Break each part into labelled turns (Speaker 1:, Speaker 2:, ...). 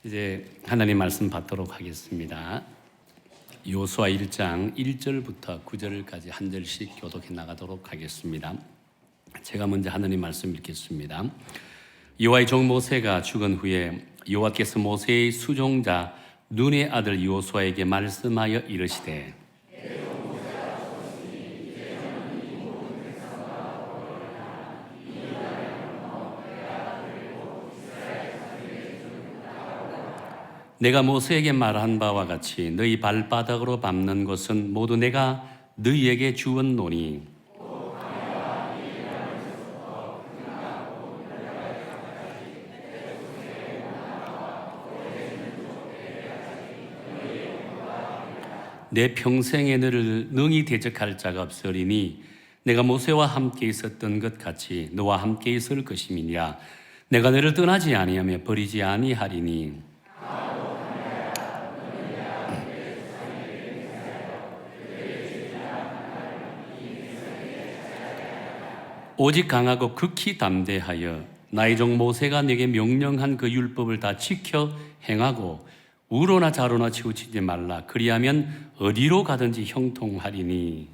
Speaker 1: 이제 하나님 말씀 받도록 하겠습니다. 여호수아 1장 1절부터 9절까지 한 절씩 교독해 나가도록 하겠습니다. 제가 먼저 하나님 말씀 읽겠습니다. 여호와의 종 모세가 죽은 후에 여호와께서 모세의 수종자 눈의 아들 여호수아에게 말씀하여 이르시되 내가 모세에게 말한 바와 같이 너희 발바닥으로 밟는 것은 모두 내가 너희에게 주었노니 내 평생에 너를 능히 대적할 자가 없으리니 내가 모세와 함께 있었던 것 같이 너와 함께 있을 것임이니라. 내가 너를 떠나지 아니하며 버리지 아니하리니 오직 강하고 극히 담대하여 나의 종 모세가 내게 명령한 그 율법을 다 지켜 행하고 우로나 좌로나 치우치지 말라. 그리하면 어디로 가든지 형통하리니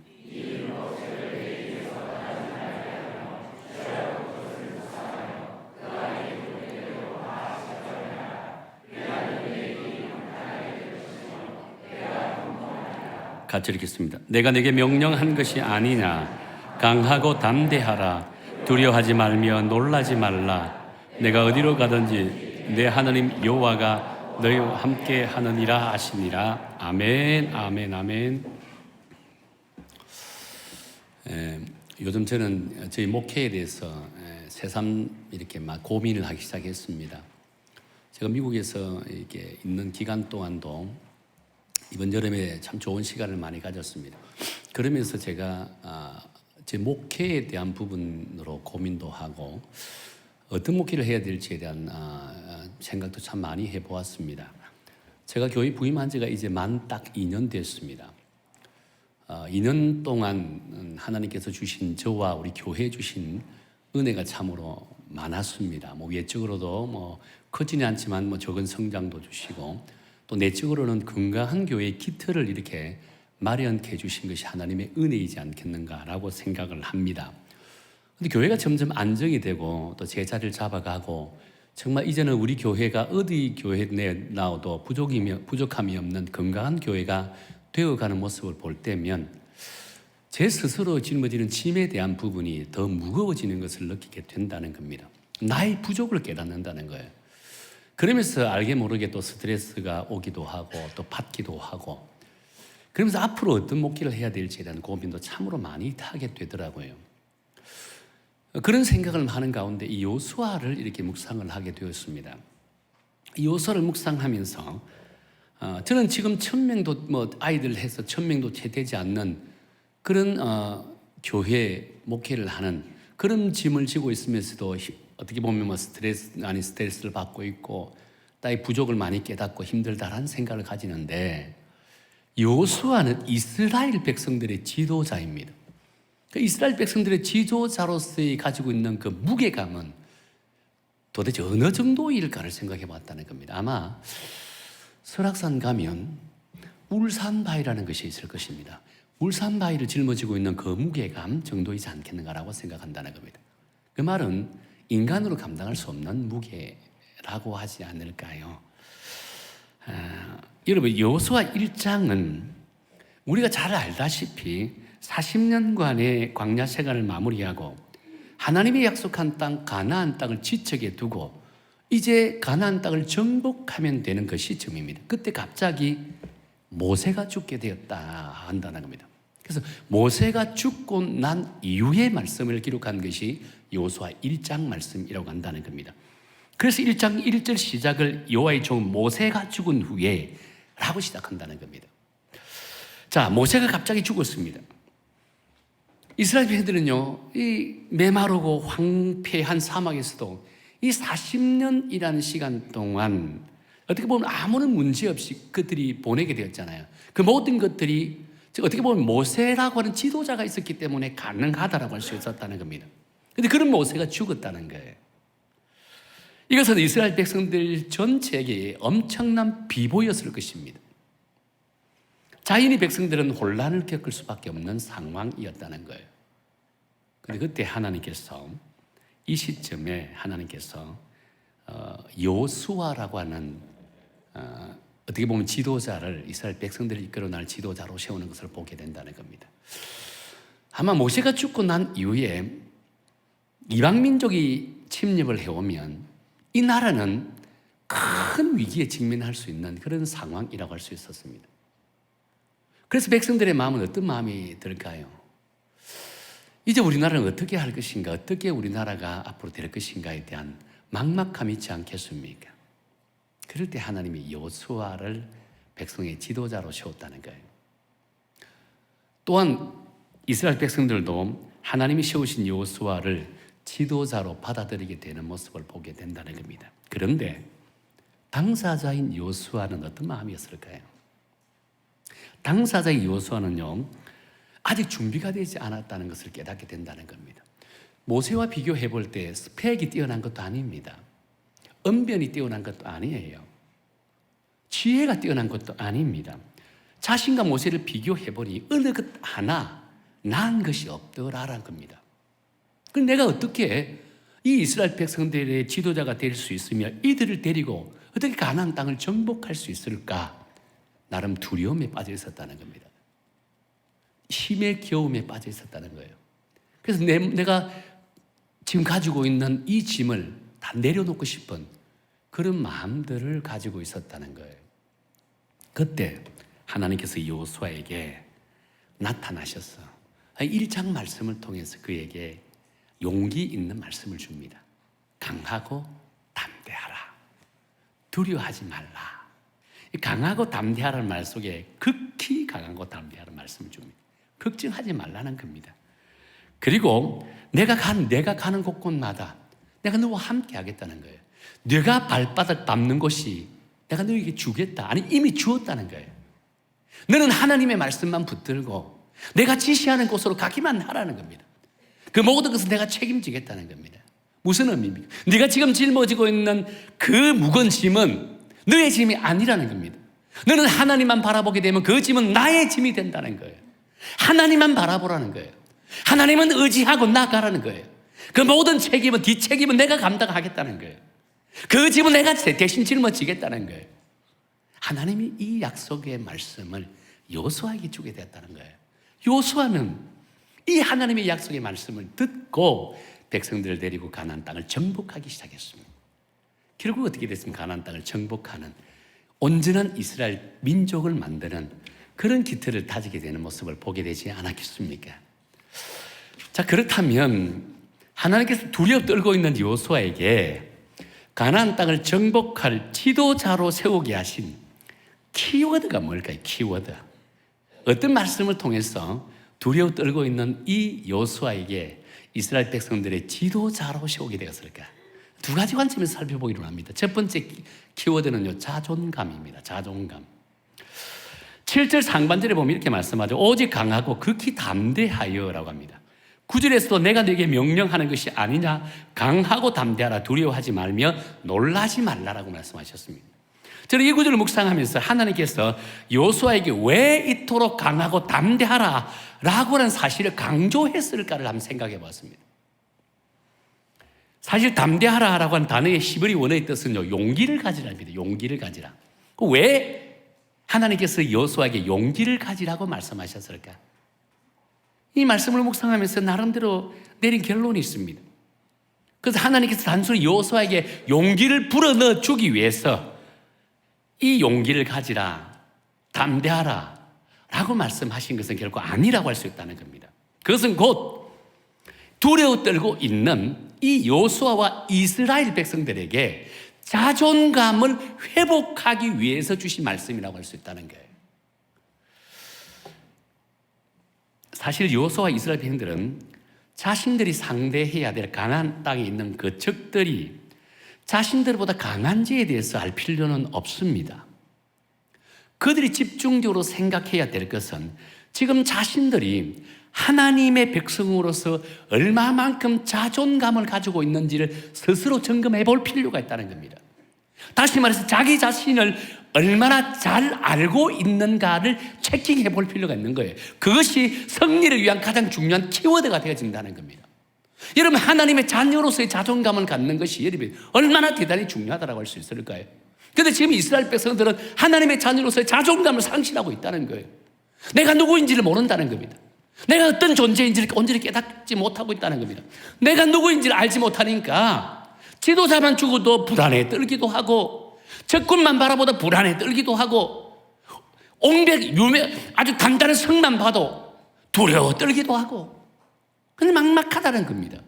Speaker 1: 같이 읽겠습니다. 내가 내게 명령한 것이 아니냐. 강하고 담대하라. 두려워하지 말며 놀라지 말라. 내가 어디로 가든지 내 하나님 여호와가 너희와 함께 하느니라 하시니라. 아멘, 아멘, 아멘. 요즘 저는 저희 목회에 대해서 새삼 이렇게 막 고민을 하기 시작했습니다. 제가 미국에서 이렇게 있는 기간 동안도 이번 여름에 참 좋은 시간을 많이 가졌습니다. 그러면서 제가 제 목회에 대한 부분으로 고민도 하고 어떤 목회를 해야 될지에 대한 생각도 참 많이 해보았습니다. 제가 교회 부임한 지가 이제 만 딱 2년 됐습니다. 2년 동안 하나님께서 주신 저와 우리 교회에 주신 은혜가 참으로 많았습니다. 외적으로도 크지는 않지만 적은 성장도 주시고 또 내적으로는 건강한 교회의 기틀을 이렇게 마련케 해주신 것이 하나님의 은혜이지 않겠는가라고 생각을 합니다. 그런데 교회가 점점 안정이 되고 또 제자리를 잡아가고 정말 이제는 우리 교회가 어디 교회 내 나와도 부족함이 없는 건강한 교회가 되어가는 모습을 볼 때면 제 스스로 짊어지는 짐에 대한 부분이 더 무거워지는 것을 느끼게 된다는 겁니다. 나의 부족을 깨닫는다는 거예요. 그러면서 알게 모르게 또 스트레스가 오기도 하고 또 받기도 하고 그러면서 앞으로 어떤 목회를 해야 될지에 대한 고민도 참으로 많이 하게 되더라고요. 그런 생각을 하는 가운데 이 여호수아를 이렇게 묵상을 하게 되었습니다. 이 여호수아를 묵상하면서 저는 지금 1000명도 아이들 해서 1000명도 채 되지 않는 그런 교회 목회를 하는 그런 짐을 지고 있으면서도 어떻게 보면 스트레스 아닌 스트레스를 받고 있고 나의 부족을 많이 깨닫고 힘들다라는 생각을 가지는데 여호수아는 이스라엘 백성들의 지도자입니다. 그 이스라엘 백성들의 지도자로서 가지고 있는 그 무게감은 도대체 어느 정도일까를 생각해 봤다는 겁니다. 아마 설악산 가면 울산바위라는 것이 있을 것입니다. 울산바위를 짊어지고 있는 그 무게감 정도이지 않겠는가라고 생각한다는 겁니다. 그 말은 인간으로 감당할 수 없는 무게라고 하지 않을까요? 여러분 여호수아 1장은 우리가 잘 알다시피 40년간의 광야 생활을 마무리하고 하나님이 약속한 땅 가나안 땅을 지척에 두고 이제 가나안 땅을 정복하면 되는 그 시점입니다. 그때 갑자기 모세가 죽게 되었다 한다는 겁니다. 그래서 모세가 죽고 난 이후의 말씀을 기록한 것이 여호수아 1장 말씀이라고 한다는 겁니다. 그래서 1장 1절 시작을 여호와의 종 모세가 죽은 후에 라고 시작한다는 겁니다. 자, 모세가 갑자기 죽었습니다. 이스라엘 백성들은요, 이 메마르고 황폐한 사막에서도 이 40년이라는 시간 동안 어떻게 보면 아무런 문제 없이 그들이 보내게 되었잖아요. 그 모든 것들이 어떻게 보면 모세라고 하는 지도자가 있었기 때문에 가능하다라고 할 수 있었다는 겁니다. 그런데 그런 모세가 죽었다는 거예요. 이것은 이스라엘 백성들 전체에게 엄청난 비보였을 것입니다. 자연히 백성들은 혼란을 겪을 수밖에 없는 상황이었다는 거예요. 그런데 그때 하나님께서 이 시점에 하나님께서 여호수아라고 하는 어떻게 보면 지도자를 이스라엘 백성들을 이끌어 나갈 지도자로 세우는 것을 보게 된다는 겁니다. 아마 모세가 죽고 난 이후에 이방 민족이 침입을 해오면 이 나라는 큰 위기에 직면할 수 있는 그런 상황이라고 할 수 있었습니다. 그래서 백성들의 마음은 어떤 마음이 들까요? 이제 우리나라는 어떻게 할 것인가, 어떻게 우리나라가 앞으로 될 것인가에 대한 막막함이 있지 않겠습니까? 그럴 때 하나님이 여호수아를 백성의 지도자로 세웠다는 거예요. 또한 이스라엘 백성들도 하나님이 세우신 여호수아를 지도자로 받아들이게 되는 모습을 보게 된다는 겁니다. 그런데 당사자인 여호수아는 어떤 마음이었을까요? 당사자인 여호수아는요, 아직 준비가 되지 않았다는 것을 깨닫게 된다는 겁니다. 모세와 비교해 볼 때 스펙이 뛰어난 것도 아닙니다. 언변이 뛰어난 것도 아니에요. 지혜가 뛰어난 것도 아닙니다. 자신과 모세를 비교해 보니 어느 것 하나 나은 것이 없더라라는 겁니다. 그럼 내가 어떻게 이 이스라엘 백성들의 지도자가 될 수 있으며 이들을 데리고 어떻게 가나안 땅을 정복할 수 있을까? 나름 두려움에 빠져 있었다는 겁니다. 힘의 겨움에 빠져 있었다는 거예요. 그래서 내가 지금 가지고 있는 이 짐을 다 내려놓고 싶은 그런 마음들을 가지고 있었다는 거예요. 그때 하나님께서 여호수아에게 나타나셔서 1장 말씀을 통해서 그에게 용기 있는 말씀을 줍니다. 강하고 담대하라. 두려워하지 말라. 강하고 담대하라는 말 속에 극히 강하고 담대하라는 말씀을 줍니다. 걱정하지 말라는 겁니다. 그리고 내가 가는 곳곳마다 내가 너와 함께 하겠다는 거예요. 네가 발바닥 밟는 곳이 내가 너에게 주겠다. 아니 이미 주었다는 거예요. 너는 하나님의 말씀만 붙들고 내가 지시하는 곳으로 가기만 하라는 겁니다. 그 모든 것은 내가 책임지겠다는 겁니다. 무슨 의미입니까? 네가 지금 짊어지고 있는 그 무거운 짐은 너의 짐이 아니라는 겁니다. 너는 하나님만 바라보게 되면 그 짐은 나의 짐이 된다는 거예요. 하나님만 바라보라는 거예요. 하나님은 의지하고 나가라는 거예요. 그 모든 책임은, 뒷책임은 내가 감당하겠다는 거예요. 그 짐은 내가 대신 짊어지겠다는 거예요. 하나님이 이 약속의 말씀을 여호수아에게 주게 되었다는 거예요. 여호수아는 이 하나님의 약속의 말씀을 듣고 백성들을 데리고 가나안 땅을 정복하기 시작했습니다. 결국 어떻게 됐습니까? 가나안 땅을 정복하는 온전한 이스라엘 민족을 만드는 그런 기틀을 다지게 되는 모습을 보게 되지 않았겠습니까? 자, 그렇다면 하나님께서 두려워 떨고 있는 여호수아에게 가나안 땅을 정복할 지도자로 세우게 하신 키워드가 뭘까요? 키워드. 어떤 말씀을 통해서 두려워 떨고 있는 이 여호수아에게 이스라엘 백성들의 지도자로 세우게 되었을까? 두 가지 관점에서 살펴보기로 합니다. 첫 번째 키워드는요, 자존감입니다. 자존감. 7절 상반절에 보면 이렇게 말씀하죠. 오직 강하고 극히 담대하여라고 합니다. 9절에서도 내가 네게 명령하는 것이 아니냐, 강하고 담대하라, 두려워하지 말며 놀라지 말라라고 말씀하셨습니다. 저는 이 구절을 묵상하면서 하나님께서 여호수아에게 왜 이토록 강하고 담대하라 라고 하는 사실을 강조했을까를 한번 생각해 봤습니다. 사실 담대하라라고 하는 단어의 히브리 원어의 뜻은요, 용기를 가지라입니다. 용기를 가지라. 왜 하나님께서 여호수아에게 용기를 가지라고 말씀하셨을까? 이 말씀을 묵상하면서 나름대로 내린 결론이 있습니다. 그래서 하나님께서 단순히 여호수아에게 용기를 불어넣어 주기 위해서 이 용기를 가지라, 담대하라 라고 말씀하신 것은 결코 아니라고 할 수 있다는 겁니다. 그것은 곧 두려워 떨고 있는 이 여호수아와 이스라엘 백성들에게 자존감을 회복하기 위해서 주신 말씀이라고 할 수 있다는 거예요. 사실 여호수아와 이스라엘 백성들은 자신들이 상대해야 될 가나안 땅에 있는 그 적들이 자신들보다 강한지에 대해서 알 필요는 없습니다. 그들이 집중적으로 생각해야 될 것은 지금 자신들이 하나님의 백성으로서 얼마만큼 자존감을 가지고 있는지를 스스로 점검해 볼 필요가 있다는 겁니다. 다시 말해서 자기 자신을 얼마나 잘 알고 있는가를 체킹해 볼 필요가 있는 거예요. 그것이 승리를 위한 가장 중요한 키워드가 되어진다는 겁니다. 여러분, 하나님의 자녀로서의 자존감을 갖는 것이 여러분 얼마나 대단히 중요하다고 할 수 있을까요? 그런데 지금 이스라엘 백성들은 하나님의 자녀로서의 자존감을 상실하고 있다는 거예요. 내가 누구인지를 모른다는 겁니다. 내가 어떤 존재인지를 온전히 깨닫지 못하고 있다는 겁니다. 내가 누구인지를 알지 못하니까 지도자만 죽어도 불안에 떨기도 하고, 적군만 바라보다 불안에 떨기도 하고, 아주 단단한 성만 봐도 두려워 떨기도 하고, 그냥 막막하다는 겁니다.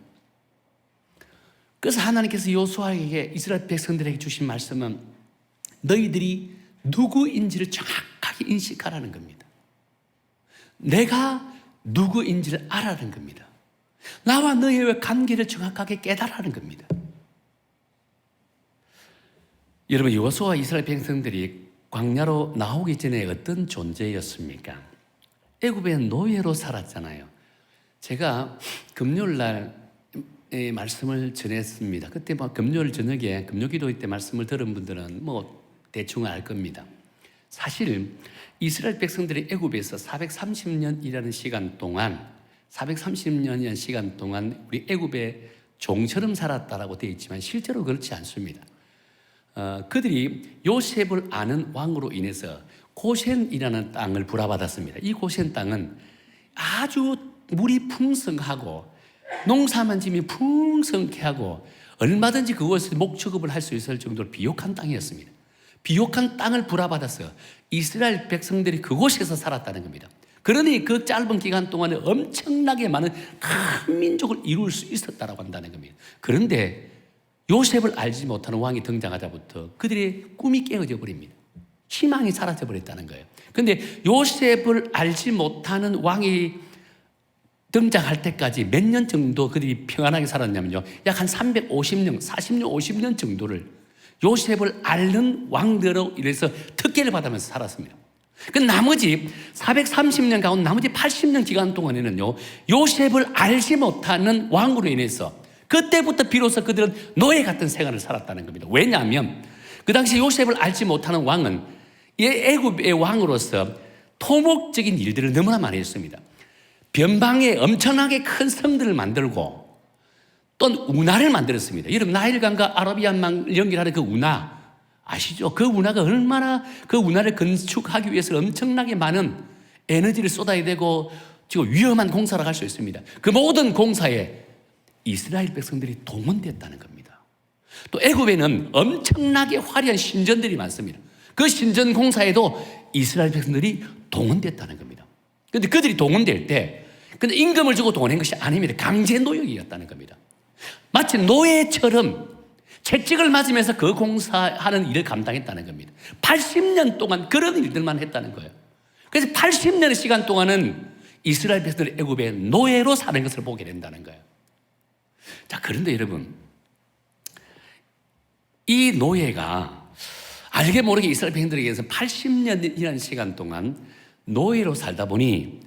Speaker 1: 그래서 하나님께서 여호수아에게, 이스라엘 백성들에게 주신 말씀은 너희들이 누구인지를 정확하게 인식하라는 겁니다. 내가 누구인지를 알아라는 겁니다. 나와 너희의 관계를 정확하게 깨달으라는 겁니다. 여러분, 여호수아와 이스라엘 백성들이 광야로 나오기 전에 어떤 존재였습니까? 애굽의 노예로 살았잖아요. 제가 금요일날 말씀을 전했습니다. 그때 금요일 저녁에 금요기도 때 말씀을 들은 분들은 대충 알 겁니다. 사실 이스라엘 백성들이 애굽에서 430년이라는 시간 동안, 430년이라는 시간 동안 우리 애굽의 종처럼 살았다라고 되어 있지만 실제로 그렇지 않습니다. 그들이 요셉을 아는 왕으로 인해서 고센이라는 땅을 불화받았습니다. 이 고센 땅은 아주 물이 풍성하고 농사만 지면 풍성케 하고 얼마든지 그곳에서 목축업을 할 수 있을 정도로 비옥한 땅이었습니다. 비옥한 땅을 불화받아서 이스라엘 백성들이 그곳에서 살았다는 겁니다. 그러니 그 짧은 기간 동안에 엄청나게 많은 큰 민족을 이룰 수 있었다고 한다는 겁니다. 그런데 요셉을 알지 못하는 왕이 등장하자부터 그들의 꿈이 깨어져 버립니다. 희망이 사라져 버렸다는 거예요. 그런데 요셉을 알지 못하는 왕이 등장할 때까지 몇 년 정도 그들이 평안하게 살았냐면요, 약 한 350년, 40년, 50년 정도를 요셉을 앓는 왕들로 이래서 특혜를 받으면서 살았습니다. 그 나머지 430년 가운데 나머지 80년 기간 동안에는요, 요셉을 알지 못하는 왕으로 인해서 그때부터 비로소 그들은 노예 같은 생활을 살았다는 겁니다. 왜냐하면 그 당시 요셉을 알지 못하는 왕은 애굽의 왕으로서 토목적인 일들을 너무나 많이 했습니다. 변방에 엄청나게 큰 성들을 만들고 또 운하를 만들었습니다. 여러분, 나일강과 아라비안만 연결하는 그 운하 아시죠? 그 운하가 얼마나, 그 운하를 건축하기 위해서 엄청나게 많은 에너지를 쏟아야 되고 지금 위험한 공사를 할 수 있습니다. 그 모든 공사에 이스라엘 백성들이 동원됐다는 겁니다. 또 애굽에는 엄청나게 화려한 신전들이 많습니다. 그 신전 공사에도 이스라엘 백성들이 동원됐다는 겁니다. 그런데 그들이 동원될 때 근데 임금을 주고 동원한 것이 아닙니다. 강제 노역이었다는 겁니다. 마치 노예처럼 채찍을 맞으면서 그 공사하는 일을 감당했다는 겁니다. 80년 동안 그런 일들만 했다는 거예요. 그래서 80년의 시간 동안은 이스라엘 백성들이 애굽의 노예로 사는 것을 보게 된다는 거예요. 자, 그런데 여러분, 이 노예가 알게 모르게 이스라엘 백성들에게서 80년이라는 시간 동안 노예로 살다 보니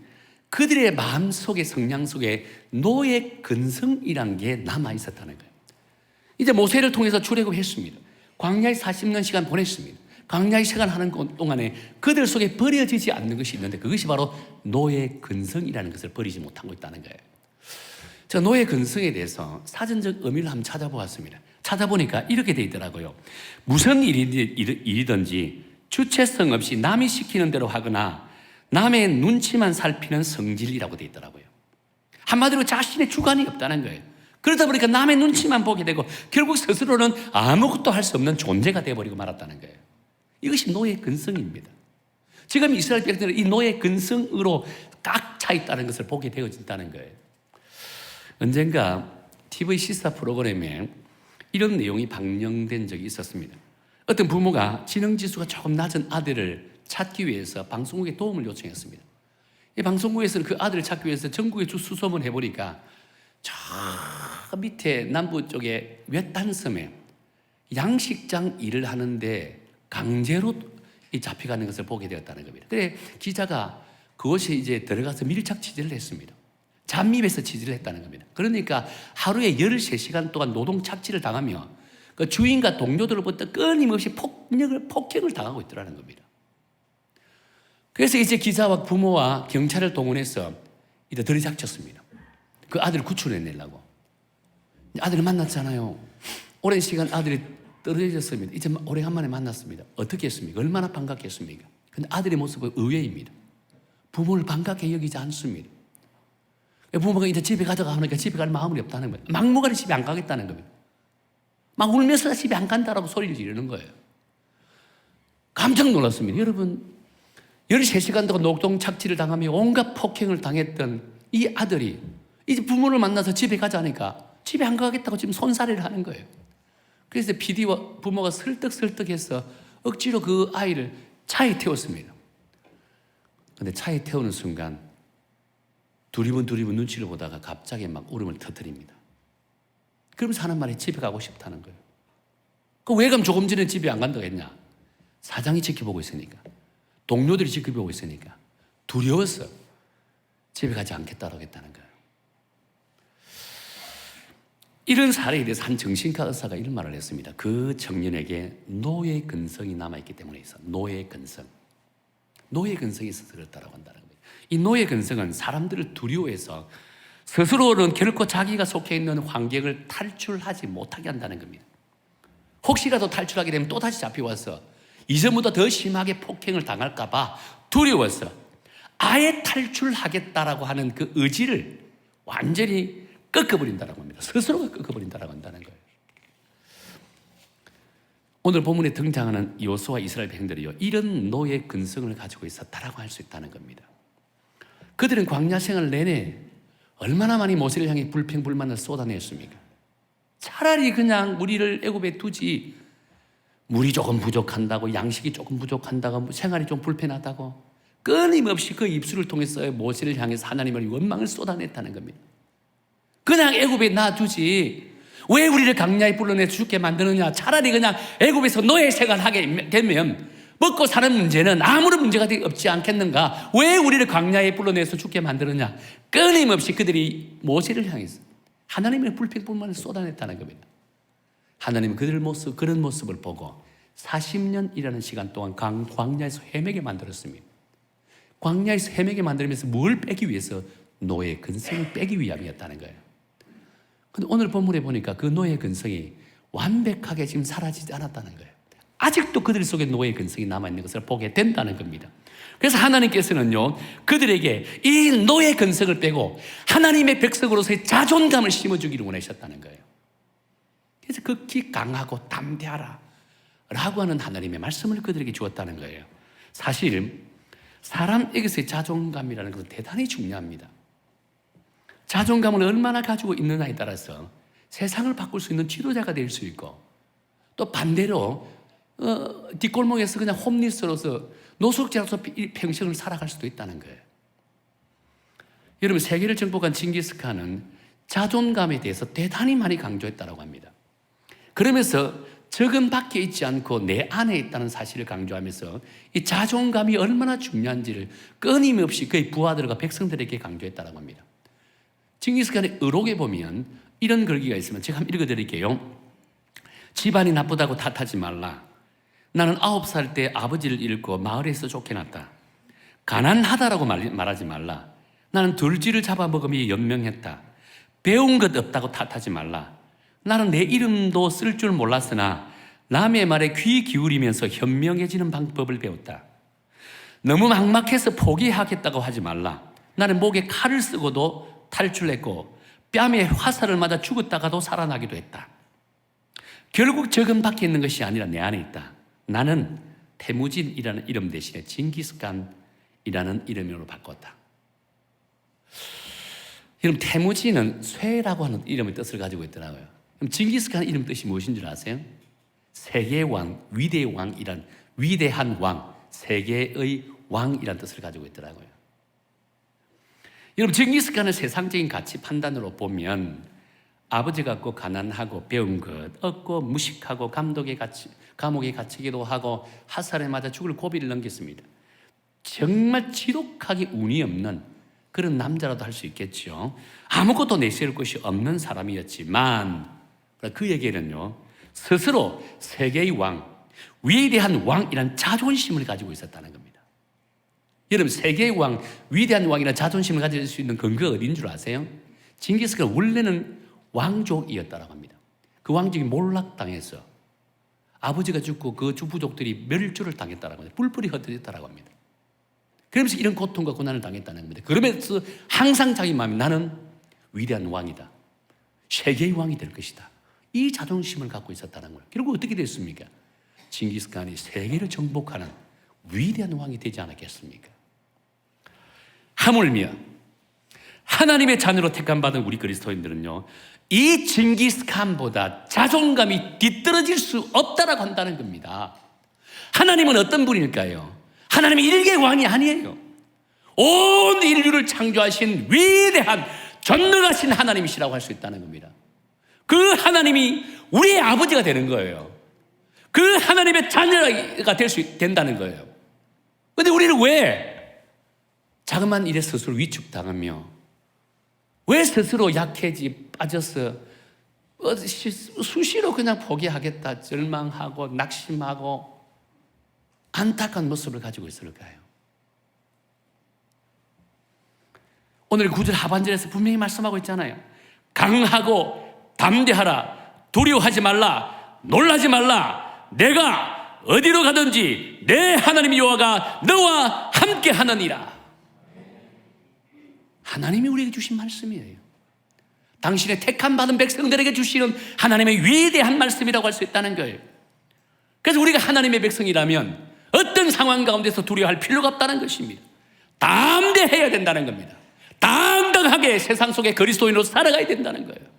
Speaker 1: 그들의 마음속에, 성량 속에 노예 근성이란 게 남아 있었다는 거예요. 이제 모세를 통해서 출애굽했습니다. 광야에 40년 시간 보냈습니다. 광야에 생활하는 동안에 그들 속에 버려지지 않는 것이 있는데 그것이 바로 노예 근성이라는 것을 버리지 못하고 있다는 거예요. 제가 노예 근성에 대해서 사전적 의미를 한번 찾아보았습니다. 찾아보니까 이렇게 돼 있더라고요. 무슨 일이든지 주체성 없이 남이 시키는 대로 하거나 남의 눈치만 살피는 성질이라고 돼 있더라고요. 한마디로 자신의 주관이 없다는 거예요. 그러다 보니까 남의 눈치만 보게 되고 결국 스스로는 아무것도 할 수 없는 존재가 되어버리고 말았다는 거예요. 이것이 노예 근성입니다. 지금 이스라엘 백성들은 이 노예 근성으로 꽉 차 있다는 것을 보게 되어진다는 거예요. 언젠가 TV 시사 프로그램에 이런 내용이 방영된 적이 있었습니다. 어떤 부모가 지능지수가 조금 낮은 아들을 찾기 위해서 방송국에 도움을 요청했습니다. 이 방송국에서는 그 아들을 찾기 위해서 전국에 수소문 해보니까 저 밑에 남부 쪽에 외딴섬에 양식장 일을 하는데 강제로 잡혀가는 것을 보게 되었다는 겁니다. 그래 기자가 그것이 이제 들어가서 밀착 취재를 했습니다. 잠입해서 지지를 했다는 겁니다. 그러니까 하루에 13시간 동안 노동 착취를 당하며 그 주인과 동료들로부터 끊임없이 폭행을 당하고 있더라는 겁니다. 그래서 이제 기사와 부모와 경찰을 동원해서 이제 들이닥쳤습니다. 그 아들을 구출해내려고. 아들을 만났잖아요. 오랜 시간 아들이 떨어졌습니다. 이제 오래간만에 만났습니다. 어떻게 했습니까? 얼마나 반갑겠습니까? 근데 아들의 모습은 의외입니다. 부모를 반갑게 여기지 않습니다. 부모가 이제 집에 가자고 하니까 집에 갈 마음이 없다는 거예요. 막무가내 집에 안 가겠다는 겁니다. 막 울면서 집에 안 간다라고 소리를 지르는 거예요. 깜짝 놀랐습니다. 여러분, 13시간 동안 노동 착취를 당하며 온갖 폭행을 당했던 이 아들이 이제 부모를 만나서 집에 가자니까 집에 안 가겠다고 지금 손살이를 하는 거예요. 그래서 PD와 부모가 설득해서 억지로 그 아이를 차에 태웠습니다. 근데 차에 태우는 순간 두리번 눈치를 보다가 갑자기 막 울음을 터뜨립니다. 그러면서 하는 말이 집에 가고 싶다는 거예요. 그 왜 그럼 조금 전에 집에 안 간다고 했냐? 사장이 지켜보고 있으니까, 동료들이 지켜보고 있으니까 두려워서 집에 가지 않겠다고 했다는 거예요. 이런 사례에 대해서 한 정신과 의사가 이런 말을 했습니다. 그 청년에게 노예 근성이 남아있기 때문에 있어. 노예 근성이 있어서 그렇다고 한다는 거예요. 이 노예 근성은 사람들을 두려워해서 스스로는 결코 자기가 속해 있는 환경을 탈출하지 못하게 한다는 겁니다. 혹시라도 탈출하게 되면 또다시 잡혀와서 이전보다 더 심하게 폭행을 당할까 봐 두려워서 아예 탈출하겠다라고 하는 그 의지를 완전히 꺾어버린다라고 합니다. 스스로가 꺾어버린다라고 한다는 거예요. 오늘 본문에 등장하는 여호수아와 이스라엘 백성들이요, 이런 노예 근성을 가지고 있었다라고 할 수 있다는 겁니다. 그들은 광야 생활 내내 얼마나 많이 모세를 향해 불평불만을 쏟아냈습니까? 차라리 그냥 무리를 애굽에 두지, 물이 조금 부족한다고, 양식이 조금 부족한다고, 생활이 좀 불편하다고 끊임없이 그 입술을 통해서 모세를 향해서 하나님을 원망을 쏟아냈다는 겁니다. 그냥 애굽에 놔두지 왜 우리를 광야에 불러내 죽게 만드느냐? 차라리 그냥 애굽에서 노예 생활하게 되면 먹고 사는 문제는 아무런 문제가 없지 않겠는가? 왜 우리를 광야에 불러내서 죽게 만드느냐? 끊임없이 그들이 모세를 향해서 하나님의 불평불만을 쏟아냈다는 겁니다. 하나님은 그런 모습을 보고 40년이라는 시간 동안 광야에서 헤매게 만들었습니다. 광야에서 헤매게 만들면서 뭘 빼기 위해서? 노예 근성을 빼기 위함이었다는 거예요. 근데 오늘 본문에 보니까 그 노예 근성이 완벽하게 지금 사라지지 않았다는 거예요. 아직도 그들 속에 노예 근성이 남아있는 것을 보게 된다는 겁니다. 그래서 하나님께서는요, 그들에게 이 노예 근성을 빼고 하나님의 백성으로서의 자존감을 심어주기를 원하셨다는 거예요. 그래서 극히 강하고 담대하라 라고 하는 하나님의 말씀을 그들에게 주었다는 거예요. 사실 사람에게서의 자존감이라는 것은 대단히 중요합니다. 자존감을 얼마나 가지고 있느냐에 따라서 세상을 바꿀 수 있는 지도자가 될 수 있고, 또 반대로 뒷골목에서 그냥 홈리스로서 노숙자로서 평생을 살아갈 수도 있다는 거예요. 여러분, 세계를 정복한 징기스칸은 자존감에 대해서 대단히 많이 강조했다고 합니다. 그러면서 적은 밖에 있지 않고 내 안에 있다는 사실을 강조하면서 이 자존감이 얼마나 중요한지를 끊임없이 그의 부하들과 백성들에게 강조했다고 합니다. 징기스칸의 의록에 보면 이런 글귀가 있으면 제가 한번 읽어드릴게요. 집안이 나쁘다고 탓하지 말라. 나는 9살 때 아버지를 잃고 마을에서 쫓겨났다. 가난하다라고 말하지 말라. 나는 들쥐를 잡아먹으며 연명했다. 배운 것 없다고 탓하지 말라. 나는 내 이름도 쓸 줄 몰랐으나 남의 말에 귀 기울이면서 현명해지는 방법을 배웠다. 너무 막막해서 포기하겠다고 하지 말라. 나는 목에 칼을 쓰고도 탈출했고 뺨에 화살을 맞아 죽었다가도 살아나기도 했다. 결국 적은 밖에 있는 것이 아니라 내 안에 있다. 나는 태무진이라는 이름 대신에 징기스칸이라는 이름으로 바꿨다. 여러분, 태무진은 쇠라고 하는 이름의 뜻을 가지고 있더라고요. 그럼 징기스칸 이름 뜻이 무엇인 줄 아세요? 세계왕, 위대왕이란, 위대한 왕, 세계의 왕이란 뜻을 가지고 있더라고요. 여러분, 징기스칸의 세상적인 가치 판단으로 보면 아버지 같고 가난하고 배운 것 없고 무식하고 감옥에 갇히기도 하고 화살에 맞아 죽을 고비를 넘겼습니다. 정말 지독하게 운이 없는 그런 남자라도 할 수 있겠죠. 아무것도 내세울 것이 없는 사람이었지만 그에게는요, 스스로 세계의 왕, 위대한 왕이라는 자존심을 가지고 있었다는 겁니다. 여러분, 세계의 왕, 위대한 왕이라는 자존심을 가질 수 있는 근거가 어디인 줄 아세요? 징기스칸은 원래는 왕족이었다고 합니다. 그 왕족이 몰락당해서 아버지가 죽고 그 주부족들이 멸주를 당했다고 합니다. 뿔뿔이 흩어졌다고 합니다. 그러면서 이런 고통과 고난을 당했다는 겁니다. 그러면서 항상 자기 마음에 나는 위대한 왕이다, 세계의 왕이 될 것이다, 이 자존심을 갖고 있었다는 거예요. 결국 어떻게 됐습니까? 징기스칸이 세계를 정복하는 위대한 왕이 되지 않았겠습니까? 하물며 하나님의 자녀로 택함받은 우리 그리스도인들은요, 이 징기스칸보다 자존감이 뒤떨어질 수 없다라고 한다는 겁니다. 하나님은 어떤 분일까요? 하나님은 일개의 왕이 아니에요. 온 인류를 창조하신 위대한 전능하신 하나님이시라고 할 수 있다는 겁니다. 그 하나님이 우리의 아버지가 되는 거예요. 그 하나님의 자녀가 된다는 거예요. 그런데 우리는 왜 자그마한 일에 스스로 위축당하며, 왜 스스로 약해지 빠져서 수시로 그냥 포기하겠다, 절망하고 낙심하고 안타까운 모습을 가지고 있을까요? 오늘 9절 하반절에서 분명히 말씀하고 있잖아요. 강하고 담대하라, 두려워하지 말라, 놀라지 말라, 내가 어디로 가든지 내 하나님 여호와가 너와 함께 하느니라. 하나님이 우리에게 주신 말씀이에요. 당신의 택함 받은 백성들에게 주시는 하나님의 위대한 말씀이라고 할 수 있다는 거예요. 그래서 우리가 하나님의 백성이라면 어떤 상황 가운데서 두려워할 필요가 없다는 것입니다. 담대해야 된다는 겁니다. 당당하게 세상 속에 그리스도인으로 살아가야 된다는 거예요.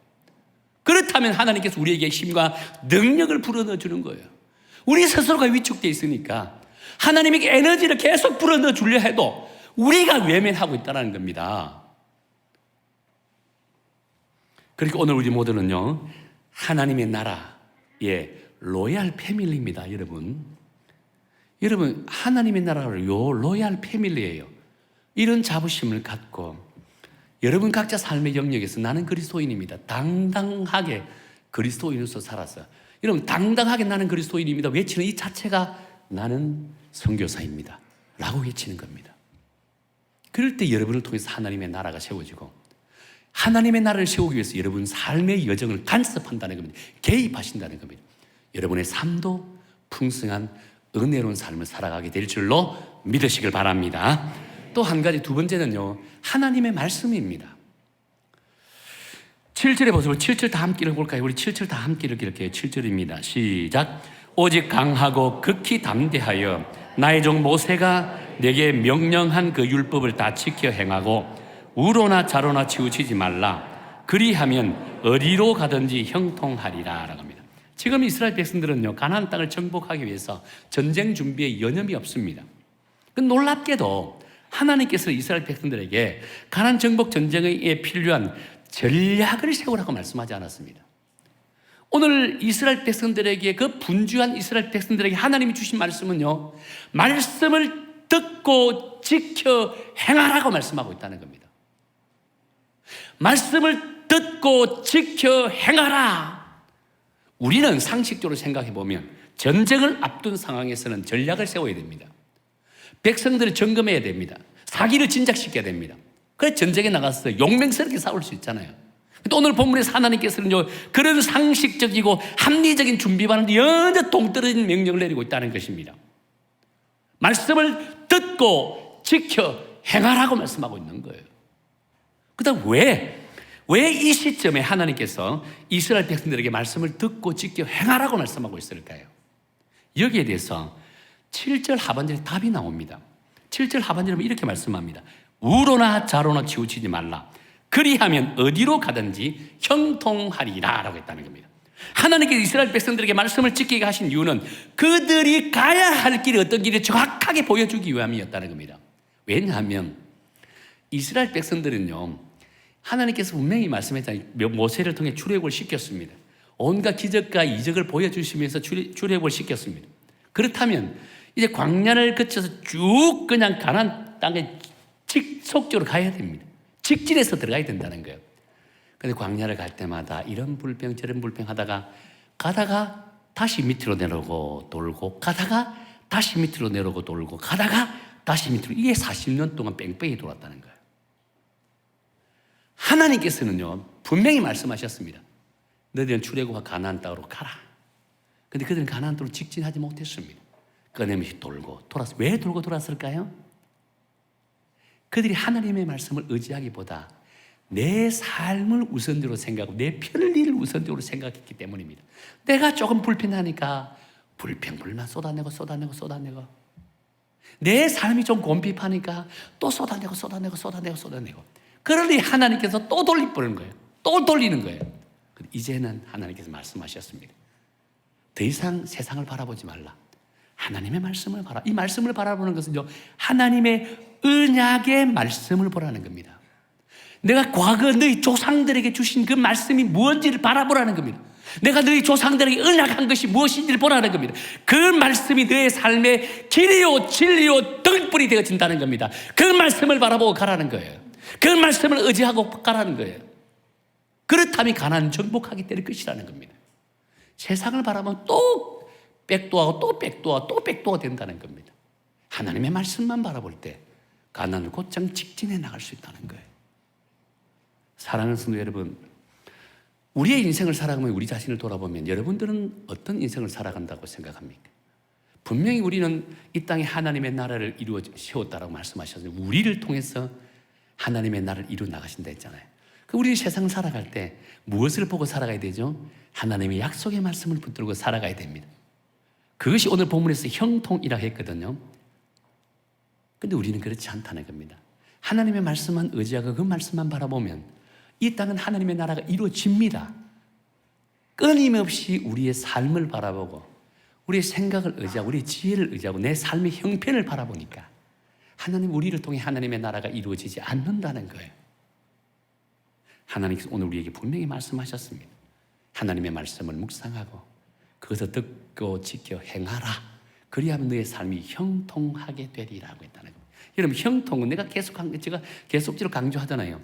Speaker 1: 그렇다면 하나님께서 우리에게 힘과 능력을 불어넣어 주는 거예요. 우리 스스로가 위축되어 있으니까 하나님에게 에너지를 계속 불어넣어 주려 해도 우리가 외면하고 있다는 겁니다. 그러니까 오늘 우리 모두는요, 하나님의 나라의 로얄 패밀리입니다. 여러분 하나님의 나라를 로얄 패밀리예요. 이런 자부심을 갖고 여러분 각자 삶의 영역에서 나는 그리스도인입니다, 당당하게 그리스도인으로서 살아서, 여러분 당당하게 나는 그리스도인입니다 외치는 이 자체가 나는 선교사입니다 라고 외치는 겁니다. 그럴 때 여러분을 통해서 하나님의 나라가 세워지고, 하나님의 나라를 세우기 위해서 여러분 삶의 여정을 간섭한다는 겁니다. 개입하신다는 겁니다. 여러분의 삶도 풍성한 은혜로운 삶을 살아가게 될 줄로 믿으시길 바랍니다. 또 한 가지, 두 번째는요, 하나님의 말씀입니다. 7절에 보세요. 7절 다 함께 읽어볼까요? 우리 7절 다 함께 읽을게요. 7절입니다. 시작. 오직 강하고 극히 담대하여 나의 종 모세가 내게 명령한 그 율법을 다 지켜 행하고 우로나 좌로나 치우치지 말라. 그리하면 어디로 가든지 형통하리라 라고 합니다. 지금 이스라엘 백성들은요, 가나안 땅을 정복하기 위해서 전쟁 준비에 여념이 없습니다. 놀랍게도 하나님께서 이스라엘 백성들에게 가나안 정복 전쟁에 필요한 전략을 세우라고 말씀하지 않았습니다. 오늘 이스라엘 백성들에게, 그 분주한 이스라엘 백성들에게 하나님이 주신 말씀은요, 말씀을 듣고 지켜 행하라고 말씀하고 있다는 겁니다. 말씀을 듣고 지켜 행하라. 우리는 상식적으로 생각해 보면 전쟁을 앞둔 상황에서는 전략을 세워야 됩니다. 백성들을 점검해야 됩니다. 사기를 진작시켜야 됩니다. 그래서 전쟁에 나가서 용맹스럽게 싸울 수 있잖아요. 오늘 본문에서 하나님께서는요, 그런 상식적이고 합리적인 준비반을 연저 동떨어진 명령을 내리고 있다는 것입니다. 말씀을 듣고 지켜 행하라고 말씀하고 있는 거예요. 그다음 왜 이 시점에 하나님께서 이스라엘 백성들에게 말씀을 듣고 지켜 행하라고 말씀하고 있을까요? 여기에 대해서 7절 하반절에 답이 나옵니다. 7절 하반절에 이렇게 말씀합니다. 우로나 좌로나 치우치지 말라. 그리하면 어디로 가든지 형통하리라 라고 했다는 겁니다. 하나님께서 이스라엘 백성들에게 말씀을 지키게 하신 이유는 그들이 가야 할 길이 어떤 길이 정확하게 보여주기 위함이었다는 겁니다. 왜냐하면 이스라엘 백성들은요, 하나님께서 분명히 말씀했잖아요. 모세를 통해 출애굽을 시켰습니다. 온갖 기적과 이적을 보여주시면서 출애굽을 시켰습니다. 그렇다면 이제 광야를 거쳐서 쭉 그냥 가나안 땅에 직속적으로 가야 됩니다. 직진해서 들어가야 된다는 거예요. 근데 광야를 갈 때마다 이런 불평 저런 불평 가다가 다시 밑으로 내려오고 돌고 가다가 다시 밑으로 내려오고 돌고 가다가 다시 밑으로, 이게 40년 동안 뺑뺑이 돌았다는 거예요. 하나님께서는요 분명히 말씀하셨습니다. 너희들은 출애굽과 가나안 땅으로 가라. 근데 그들은 가나안 땅으로 직진하지 못했습니다. 끊임없이 돌고 돌았어요. 왜 돌고 돌았을까요? 그들이 하나님의 말씀을 의지하기보다 내 삶을 우선적으로 생각하고 내 편리를 우선적으로 생각했기 때문입니다. 내가 조금 불편하니까 불평불만 쏟아내고 내 삶이 좀 곰핍하니까 또 쏟아내고 그러니 하나님께서 또 돌리는 거예요. 또 돌리는 거예요. 이제는 하나님께서 말씀하셨습니다. 더 이상 세상을 바라보지 말라. 하나님의 말씀을 봐라. 이 말씀을 바라보는 것은요 하나님의 언약의 말씀을 보라는 겁니다. 내가 과거 너희 조상들에게 주신 그 말씀이 무엇인지를 바라보라는 겁니다. 내가 너희 조상들에게 언약한 것이 무엇인지를 보라는 겁니다. 그 말씀이 너의 삶의 길이요 진리요 등불이 되어진다는 겁니다. 그 말씀을 바라보고 가라는 거예요. 그 말씀을 의지하고 가라는 거예요. 그렇다면 가나안은 정복하게 될 것이라는 겁니다. 세상을 바라보면 또 백도하고 또 백도가 된다는 겁니다. 하나님의 말씀만 바라볼 때 가나안을 곧장 직진해 나갈 수 있다는 거예요. 사랑하는 성도 여러분, 우리의 인생을 살아가면 우리 자신을 돌아보면 여러분들은 어떤 인생을 살아간다고 생각합니까? 분명히 우리는 이 땅에 하나님의 나라를 이루어 세웠다라고 말씀하셨는데 우리를 통해서 하나님의 나라를 이루어 나가신다 했잖아요. 우리 세상을 살아갈 때 무엇을 보고 살아가야 되죠? 하나님의 약속의 말씀을 붙들고 살아가야 됩니다. 그것이 오늘 본문에서 형통이라 했거든요. 근데 우리는 그렇지 않다는 겁니다. 하나님의 말씀만 의지하고 그 말씀만 바라보면 이 땅은 하나님의 나라가 이루어집니다. 끊임없이 우리의 삶을 바라보고 우리의 생각을 의지하고 우리의 지혜를 의지하고 내 삶의 형편을 바라보니까 하나님 우리를 통해 하나님의 나라가 이루어지지 않는다는 거예요. 하나님께서 오늘 우리에게 분명히 말씀하셨습니다. 하나님의 말씀을 묵상하고 그것을 듣고 지켜 행하라. 그리하면 너의 삶이 형통하게 되리라고 했다는 겁니다. 여러분 형통은 제가 계속적으로 강조하잖아요.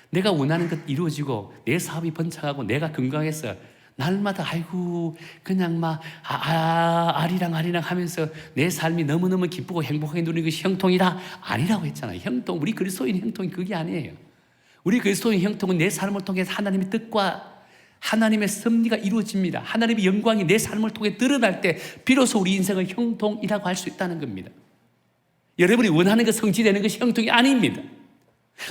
Speaker 1: 내가 원하는 것 이루어지고 내 사업이 번창하고 내가 건강해서 날마다 아이고 그냥 막 아리랑 하면서 내 삶이 너무너무 기쁘고 행복하게 누리는 것이 형통이라 아니라고 했잖아요. 형통, 우리 그리스도인 형통이 그게 아니에요. 우리 그리스도인 형통은 내 삶을 통해서 하나님의 뜻과 하나님의 섭리가 이루어집니다. 하나님의 영광이 내 삶을 통해 드러날 때 비로소 우리 인생은 형통이라고 할 수 있다는 겁니다. 여러분이 원하는 것 성취되는 것이 형통이 아닙니다.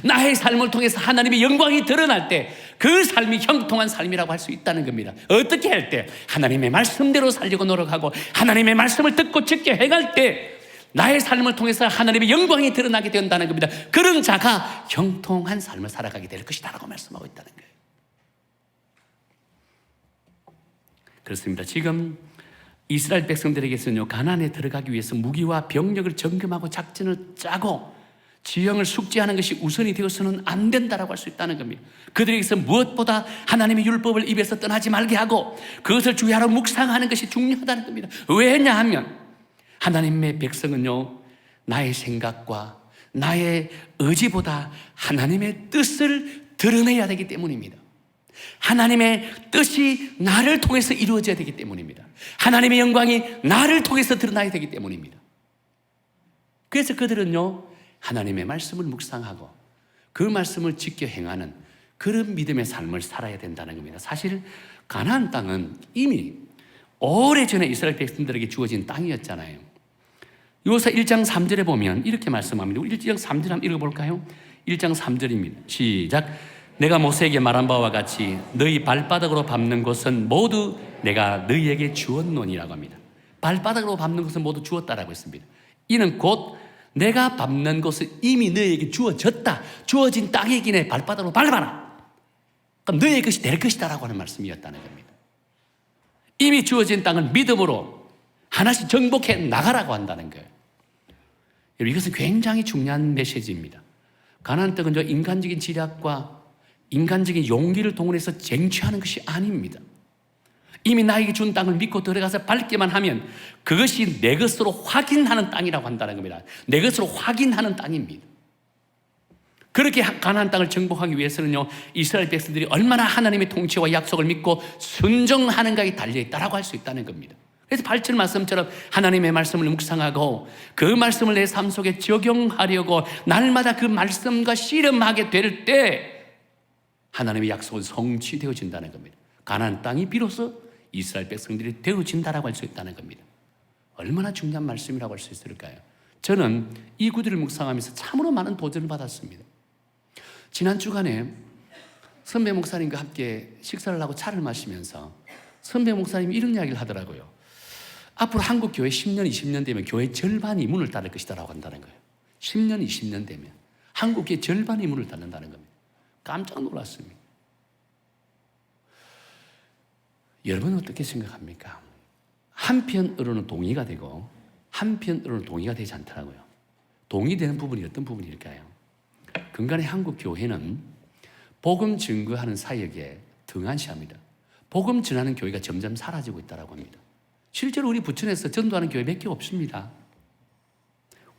Speaker 1: 나의 삶을 통해서 하나님의 영광이 드러날 때 그 삶이 형통한 삶이라고 할 수 있다는 겁니다. 어떻게 할 때? 하나님의 말씀대로 살려고 노력하고 하나님의 말씀을 듣고 지켜 행할 때 나의 삶을 통해서 하나님의 영광이 드러나게 된다는 겁니다. 그런 자가 형통한 삶을 살아가게 될 것이다 라고 말씀하고 있다는 거예요. 그렇습니다. 지금 이스라엘 백성들에게서는요 가나안에 들어가기 위해서 무기와 병력을 점검하고 작전을 짜고 지형을 숙지하는 것이 우선이 되어서는 안 된다라고 할 수 있다는 겁니다. 그들에게서 무엇보다 하나님의 율법을 입에서 떠나지 말게 하고 그것을 주의하러 묵상하는 것이 중요하다는 겁니다. 왜냐하면 하나님의 백성은요 나의 생각과 나의 의지보다 하나님의 뜻을 드러내야 되기 때문입니다. 하나님의 뜻이 나를 통해서 이루어져야 되기 때문입니다. 하나님의 영광이 나를 통해서 드러나야 되기 때문입니다. 그래서 그들은요 하나님의 말씀을 묵상하고 그 말씀을 지켜 행하는 그런 믿음의 삶을 살아야 된다는 겁니다. 사실 가나안 땅은 이미 오래전에 이스라엘 백성들에게 주어진 땅이었잖아요. 요사 1장 3절에 보면 이렇게 말씀합니다. 1장 3절 한번 읽어볼까요? 1장 3절입니다. 시작. 내가 모세에게 말한 바와 같이 너희 발바닥으로 밟는 곳은 모두 내가 너희에게 주었노니라고 합니다. 발바닥으로 밟는 것은 모두 주었다라고 했습니다. 이는 곧 내가 밟는 곳은 이미 너희에게 주어졌다. 주어진 땅이긴 해. 발바닥으로 밟아라. 그럼 너희의 것이 될 것이다 라고 하는 말씀이었다는 겁니다. 이미 주어진 땅을 믿음으로 하나씩 정복해 나가라고 한다는 거예요. 이것은 굉장히 중요한 메시지입니다. 가나안 땅은 인간적인 지략과 인간적인 용기를 동원해서 쟁취하는 것이 아닙니다. 이미 나에게 준 땅을 믿고 들어가서 밟기만 하면 그것이 내 것으로 확인하는 땅이라고 한다는 겁니다. 내 것으로 확인하는 땅입니다. 그렇게 가나안 땅을 정복하기 위해서는요, 이스라엘 백성들이 얼마나 하나님의 통치와 약속을 믿고 순종하는가에 달려있다라고 할 수 있다는 겁니다. 그래서 8절 말씀처럼 하나님의 말씀을 묵상하고 그 말씀을 내 삶 속에 적용하려고 날마다 그 말씀과 씨름하게 될 때 하나님의 약속은 성취되어진다는 겁니다. 가나안 땅이 비로소 이스라엘 백성들이 되어진다라고 할 수 있다는 겁니다. 얼마나 중요한 말씀이라고 할 수 있을까요? 저는 이 구절을 묵상하면서 참으로 많은 도전을 받았습니다. 지난 주간에 선배 목사님과 함께 식사를 하고 차를 마시면서 선배 목사님이 이런 이야기를 하더라고요. 앞으로 한국 교회 10년, 20년 되면 교회 절반이 문을 닫을 것이다라고 한다는 거예요. 10년, 20년 되면 한국 교회 절반이 문을 닫는다는 겁니다. 깜짝 놀랐습니다. 여러분은 어떻게 생각합니까? 한편으로는 동의가 되고 한편으로는 동의가 되지 않더라고요. 동의되는 부분이 어떤 부분일까요? 근간의 한국 교회는 복음 증거하는 사역에 등한시합니다. 복음 전하는 교회가 점점 사라지고 있다고 합니다. 실제로 우리 부천에서 전도하는 교회 몇 개 없습니다.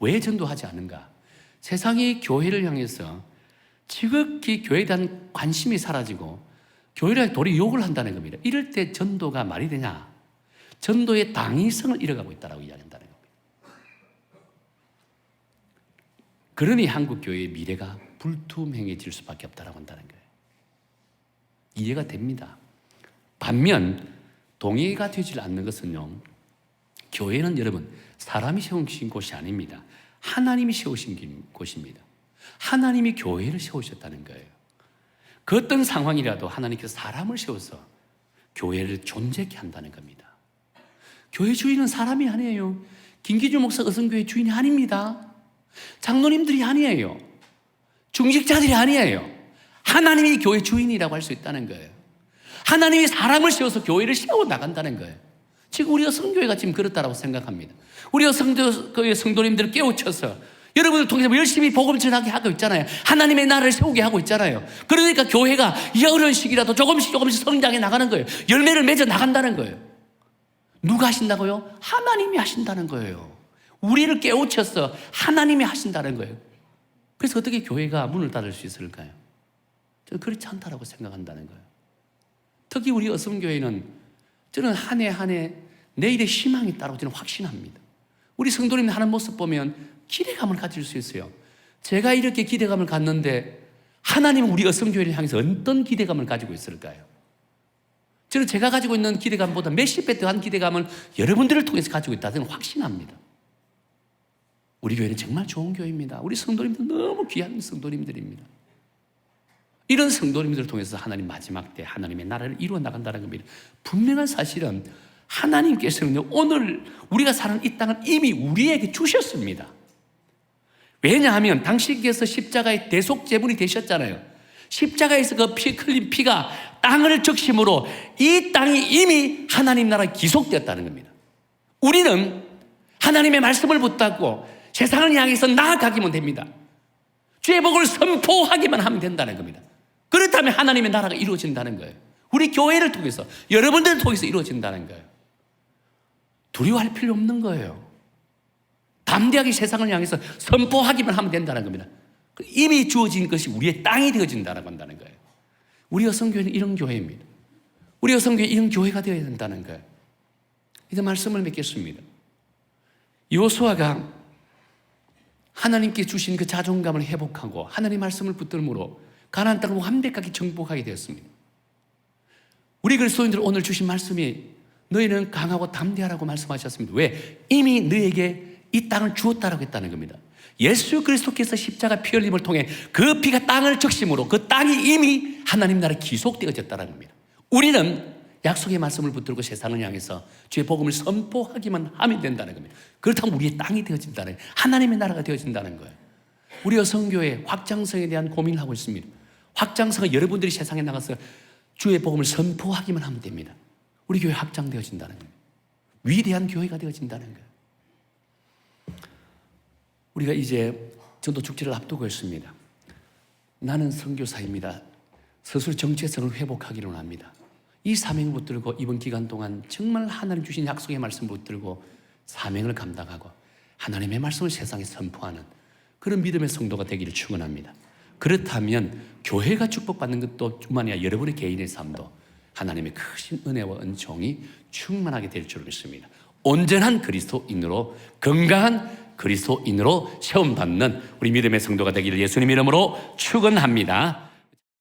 Speaker 1: 왜 전도하지 않는가? 세상이 교회를 향해서 지극히 교회에 대한 관심이 사라지고 교회를 도리 욕을 한다는 겁니다. 이럴 때 전도가 말이 되냐? 전도의 당위성을 잃어가고 있다고 이야기한다는 겁니다. 그러니 한국 교회의 미래가 불투명해질 수밖에 없다고 한다는 거예요. 이해가 됩니다. 반면 동의가 되지 않는 것은요, 교회는 여러분 사람이 세우신 곳이 아닙니다. 하나님이 세우신 곳입니다. 하나님이 교회를 세우셨다는 거예요. 그 어떤 상황이라도 하나님께서 사람을 세워서 교회를 존재케 한다는 겁니다. 교회 주인은 사람이 아니에요. 김기주 목사 의성교회 주인이 아닙니다. 장로님들이 아니에요. 중직자들이 아니에요. 하나님이 교회 주인이라고 할 수 있다는 거예요. 하나님이 사람을 세워서 교회를 세워나간다는 거예요. 지금 우리 여성교회가 지금 그렇다고 생각합니다. 우리 여성교회 성도님들을 깨우쳐서 여러분을 통해서 열심히 복음 전하게 하고 있잖아요. 하나님의 나라를 세우게 하고 있잖아요. 그러니까 교회가 이 어려운 시기라도 조금씩 성장해 나가는 거예요. 열매를 맺어 나간다는 거예요. 누가 하신다고요? 하나님이 하신다는 거예요. 우리를 깨우쳐서 하나님이 하신다는 거예요. 그래서 어떻게 교회가 문을 닫을 수 있을까요? 저는 그렇지 않다고 생각한다는 거예요. 특히 우리 어성교회는 저는 한 해 한 해 내일의 희망이 있다고 저는 확신합니다. 우리 성도님들 하는 모습 보면 기대감을 가질 수 있어요. 제가 이렇게 기대감을 갖는데 하나님은 우리 어성교회를 향해서 어떤 기대감을 가지고 있을까요? 저는 제가 가지고 있는 기대감보다 몇십 배 더한 기대감을 여러분들을 통해서 가지고 있다 저는 확신합니다. 우리 교회는 정말 좋은 교회입니다. 우리 성도님들 너무 귀한 성도님들입니다. 이런 성도님들을 통해서 하나님 마지막 때 하나님의 나라를 이루어 나간다는 겁니다. 분명한 사실은 하나님께서는 오늘 우리가 사는 이 땅을 이미 우리에게 주셨습니다. 왜냐하면 당신께서 십자가의 대속제물이 되셨잖아요. 십자가에서 그 피 흘린 피가 땅을 적심으로 이 땅이 이미 하나님 나라에 기속되었다는 겁니다. 우리는 하나님의 말씀을 붙잡고 세상을 향해서 나아가기만 됩니다. 주의 복을 선포하기만 하면 된다는 겁니다. 그렇다면 하나님의 나라가 이루어진다는 거예요. 우리 교회를 통해서, 여러분들을 통해서 이루어진다는 거예요. 두려워할 필요 없는 거예요. 담대하게 세상을 향해서 선포하기만 하면 된다는 겁니다. 이미 주어진 것이 우리의 땅이 되어진다고 한다는 거예요. 우리 여성교회는 이런 교회입니다. 우리 여성교회 이런 교회가 되어야 된다는 거예요. 이제 말씀을 맺겠습니다. 여호수아가 하나님께 주신 그 자존감을 회복하고 하나님 말씀을 붙들므로 가나안 땅을 완벽하게 정복하게 되었습니다. 우리 그리스도인들 오늘 주신 말씀이 너희는 강하고 담대하라고 말씀하셨습니다. 왜? 이미 너에게 이 땅을 주었다라고 했다는 겁니다. 예수 그리스도께서 십자가 피 흘림을 통해 그 피가 땅을 적심으로 그 땅이 이미 하나님 나라에 기속되어졌다는 겁니다. 우리는 약속의 말씀을 붙들고 세상을 향해서 주의 복음을 선포하기만 하면 된다는 겁니다. 그렇다면 우리의 땅이 되어진다는 거예요. 하나님의 나라가 되어진다는 거예요. 우리 여성교회 확장성에 대한 고민을 하고 있습니다. 확장성은 여러분들이 세상에 나가서 주의 복음을 선포하기만 하면 됩니다. 우리 교회 확장되어진다는 거예요. 위대한 교회가 되어진다는 거예요. 우리가 이제 전도 축제를 앞두고 있습니다. 나는 선교사입니다. 스스로 정체성을 회복하기를 원합니다. 이 사명을 붙들고 이번 기간 동안 정말 하나님 주신 약속의 말씀을 붙들고 사명을 감당하고 하나님의 말씀을 세상에 선포하는 그런 믿음의 성도가 되기를 축원합니다. 그렇다면 교회가 축복받는 것도 뿐만 아니라 여러분의 개인의 삶도 하나님의 크신 은혜와 은총이 충만하게 될 줄 믿습니다. 온전한 그리스도인으로, 건강한 그리스도인으로 시험받는 우리 믿음의 성도가 되기를 예수님 이름으로 축원합니다.